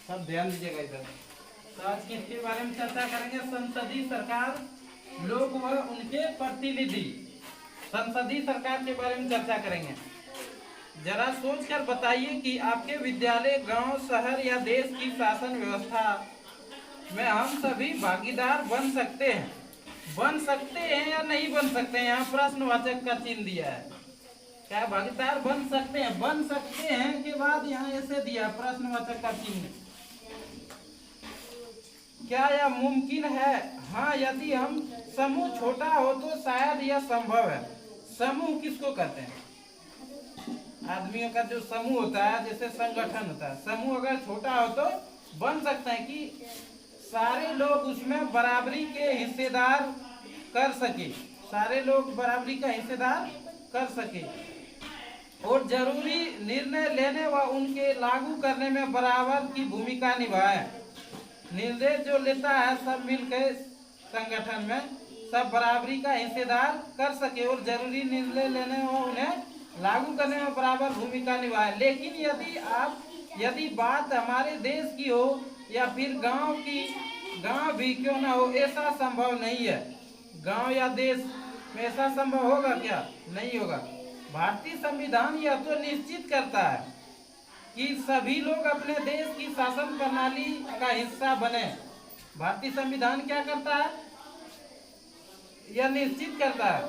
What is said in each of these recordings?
सब ध्यान दीजिएगा इधर। तो आज किसके बारे में चर्चा करेंगे? संसदीय सरकार, लोग व उनके प्रतिनिधि। संसदीय सरकार के बारे में चर्चा करेंगे। जरा सोचकर बताइए कि आपके विद्यालय, गांव, शहर या देश की शासन व्यवस्था में हम सभी भागीदार बन सकते हैं। बन सकते हैं या नहीं बन सकते हैं? यहाँ प्रश्नवाचक का चिन्ह दिया है। क्या भागीदार बन सकते हैं? बन सकते हैं के बाद यहाँ ऐसे दिया प्रश्नवाचक का चिन्ह। क्या यह मुमकिन है? हाँ, यदि हम समूह छोटा हो तो शायद यह संभव है। समूह किसको कहते हैं? आदमियों का जो समूह होता है, जैसे संगठन होता है। समूह अगर छोटा हो तो बन सकता है कि सारे लोग उसमें बराबरी के हिस्सेदार कर सके, सारे लोग बराबरी का हिस्सेदार कर सके और जरूरी निर्णय लेने व उनके लागू करने में बराबर की भूमिका निभाए। निर्णय जो लेता है सब मिलकर संगठन में सब बराबरी का हिस्सेदार कर सके और जरूरी निर्णय लेने व उन्हें लागू करने में बराबर भूमिका निभाए। लेकिन यदि बात हमारे देश की हो या फिर गांव भी क्यों ना हो, ऐसा संभव नहीं है। गांव या देश में ऐसा संभव होगा क्या? नहीं होगा। भारतीय संविधान यह तो निश्चित करता है कि सभी लोग अपने देश की शासन प्रणाली का हिस्सा बने। भारतीय संविधान क्या करता है? यह निश्चित करता है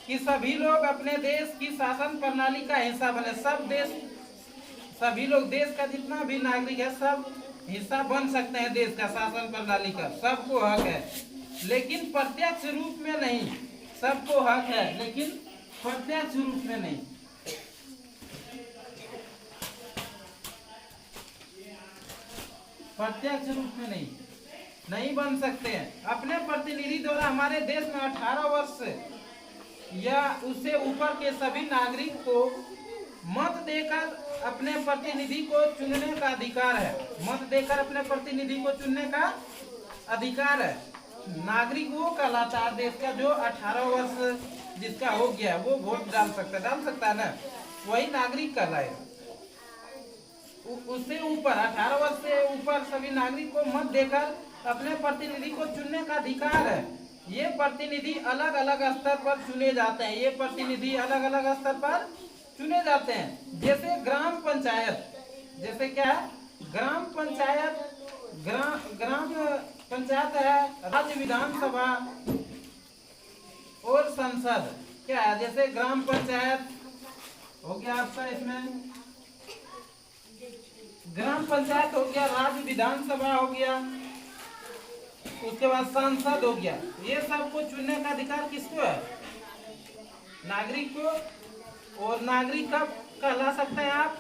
कि सभी लोग अपने देश की शासन प्रणाली का हिस्सा बने। सभी लोग, देश का जितना भी नागरिक है, सब हिस्सा बन सकते हैं देश का शासन प्रणाली का। सबको हक है, लेकिन प्रत्यक्ष रूप में नहीं। सबको हक है लेकिन प्रत्यक्ष रूप में नहीं। प्रत्यक्ष रूप में नहीं बन सकते हैं। अपने प्रतिनिधि द्वारा हमारे देश में 18 वर्ष या उससे ऊपर के सभी नागरिक को मत देकर अपने प्रतिनिधि को चुनने का अधिकार है। मत देकर अपने प्रतिनिधि को चुनने का अधिकार है। नागरिक वो कहलाता है देश का जो 18 वर्ष जिसका हो गया वो वोट डाल सकता है ना, वही नागरिक कहलाएगा। उससे ऊपर 18 वर्ष से ऊपर सभी नागरिक को मत देकर अपने प्रतिनिधि को चुनने का अधिकार है। ये प्रतिनिधि अलग अलग स्तर पर चुने जाते हैं। ये प्रतिनिधि अलग अलग स्तर पर चुने जाते हैं। जैसे ग्राम पंचायत, जैसे क्या है? ग्राम पंचायत है, राज्य विधानसभा और संसद। क्या है? जैसे ग्राम पंचायत हो गया आपका, इसमें ग्राम पंचायत हो गया, राज्य विधानसभा हो गया, उसके बाद सांसद हो गया। ये सबको चुनने का अधिकार किसको है? नागरिक को। और नागरिक कब कहला सकते हैं आप?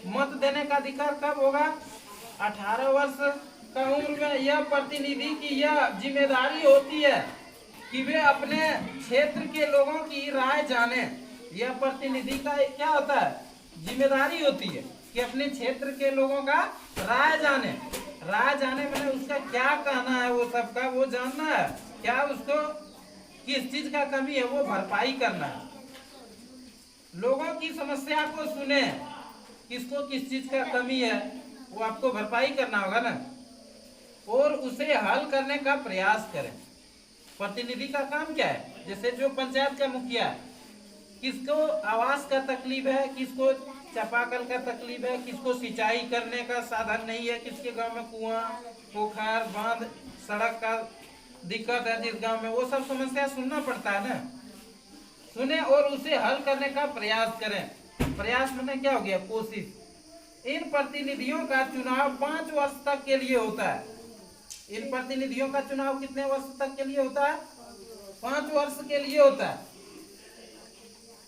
मत देने का अधिकार कब होगा? 18 वर्ष का उम्र में। यह प्रतिनिधि की यह जिम्मेदारी होती है कि वे अपने क्षेत्र के लोगों की राय जाने। यह प्रतिनिधि का क्या होता है? जिम्मेदारी होती है कि अपने क्षेत्र के लोगों का राय जाने। राय जाने मैंने उसका क्या कहना है, वो सबका वो जानना है। क्या उसको किस चीज का कमी है वो भरपाई करना है। लोगों की समस्या को सुने, किसको किस चीज का कमी है वो आपको भरपाई करना होगा ना, और उसे हल करने का प्रयास करें। प्रतिनिधि का काम क्या है? जैसे जो पंचायत का मुखिया है, किसको आवास का तकलीफ है, किसको चापाकल का तकलीफ है, किसको सिंचाई करने का साधन नहीं है, किसके गांव में कुआं, पोखर, बांध, सड़क का दिक्कत है जिस गांव में, वो सब समस्या सुनना पड़ता है ना। सुने और उसे हल करने का प्रयास करें। प्रयास मैंने क्या हो गया? कोशिश। इन प्रतिनिधियों का चुनाव 5 वर्ष तक के लिए होता है। इन प्रतिनिधियों का चुनाव कितने वर्ष तक के लिए होता है? 5 वर्ष के लिए होता है।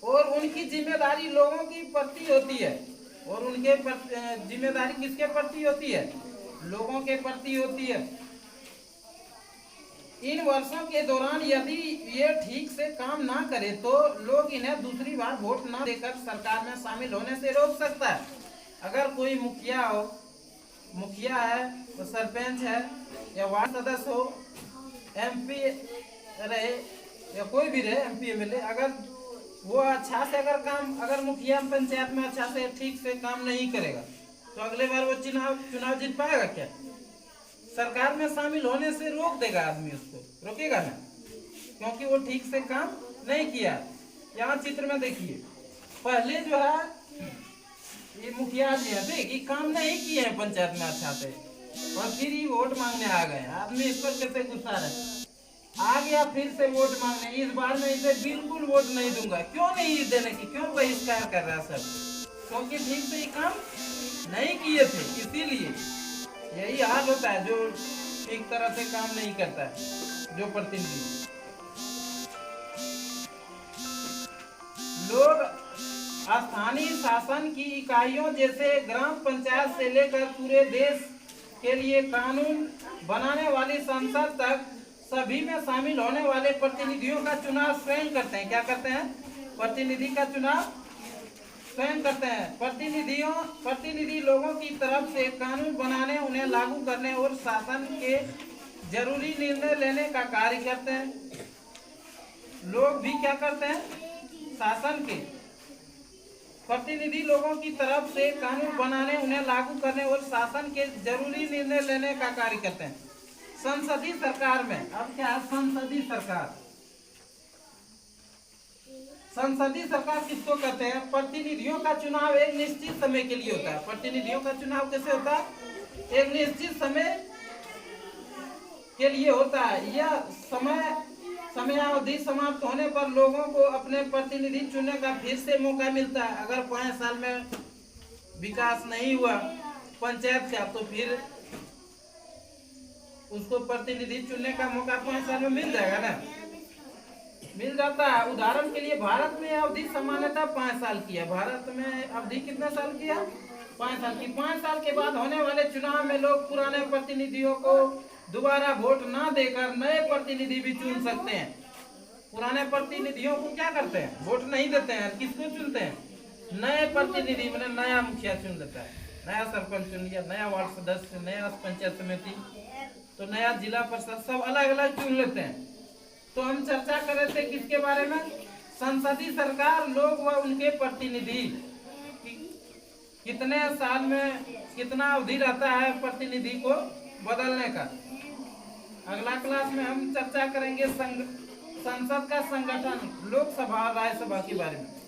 और उनकी जिम्मेदारी लोगों की प्रति होती है। और उनके जिम्मेदारी किसके प्रति होती है? लोगों के प्रति होती है। इन वर्षों के दौरान यदि ये ठीक से काम ना करे तो लोग इन्हें दूसरी बार वोट ना देकर सरकार में शामिल होने से रोक सकता है। अगर कोई मुखिया है तो सरपंच है या वार्ड सदस्य हो, MP रहे या कोई भी रहे, MP MLA, अगर वो अच्छा से अगर मुखिया पंचायत में अच्छा से ठीक से काम नहीं करेगा तो अगले बार वो चुनाव जीत पाएगा क्या? सरकार में शामिल होने से रोक देगा आदमी, उसको रोकेगा ना, क्योंकि वो ठीक से काम नहीं किया। यहाँ चित्र में देखिए, पहले जो है ये मुखिया जी है, देखिए काम नहीं किए हैं पंचायत में अच्छा से, और फिर ये वोट मांगने आ गए। आदमी इस पर कैसे गुस्सा रहे, आ गया फिर से वोट मांगने। इस बार मैं इसे बिल्कुल वोट नहीं दूंगा। क्यों नहीं देने की, क्यों बहिष्कार कर रहा है सब? क्योंकि ठीक से ये काम नहीं किए थे, इसीलिए यही हाल होता है जो ठीक तरह से काम नहीं करता है जो प्रतिनिधि। लोग स्थानीय शासन की इकाइयों जैसे ग्राम पंचायत से लेकर पूरे देश के लिए कानून बनाने वाली संसद तक सभी में शामिल होने वाले प्रतिनिधियों का चुनाव स्वयं करते हैं। क्या करते हैं? प्रतिनिधि का चुनाव स्वयं करते हैं। प्रतिनिधि लोगों की तरफ से कानून बनाने, उन्हें लागू करने और शासन के जरूरी निर्णय लेने का कार्य करते हैं। लोग भी क्या करते हैं? शासन के प्रतिनिधि लोगों की तरफ से कानून बनाने, उन्हें लागू करने और शासन के जरूरी निर्णय लेने का कार्य करते हैं। संसदीय सरकार में अब क्या है? संसदीय सरकार। संसदीय सरकार किसको कहते हैं? प्रतिनिधियों का चुनाव एक निश्चित समय के लिए होता है। प्रतिनिधियों का चुनाव कैसे होता है? एक निश्चित समय के लिए होता है। यह समयावधि समाप्त होने पर लोगों को अपने प्रतिनिधि चुनने का फिर से मौका मिलता है। अगर 5 साल में विकास नहीं हुआ पंचायत का, तो फिर उसको प्रतिनिधि चुनने का मौका 5 साल में मिल जाएगा ना, मिल जाता है। उदाहरण के लिए भारत में अवधि सामान्यतः 5 साल की है। भारत में अवधि कितने साल की है? 5 साल की। 5 साल के बाद होने वाले चुनाव में लोग पुराने प्रतिनिधियों को दोबारा वोट ना देकर नए प्रतिनिधि भी चुन सकते हैं। पुराने प्रतिनिधियों को क्या करते हैं? वोट नहीं देते हैं। किसको चुनते हैं? नए प्रतिनिधि, मतलब नया मुखिया चुन लेता है, नया सरपंच चुन लिया, नया वार्ड सदस्य, नया पंचायत समिति, तो नया जिला परिषद, सब अलग अलग चुन लेते हैं। तो हम चर्चा कर रहे थे किसके बारे में? संसदीय सरकार, लोग व उनके प्रतिनिधि कितने साल में कितना अवधि रहता है प्रतिनिधि को बदलने का। अगला क्लास में हम चर्चा करेंगे संसद का संगठन, लोकसभा, राज्यसभा के बारे में।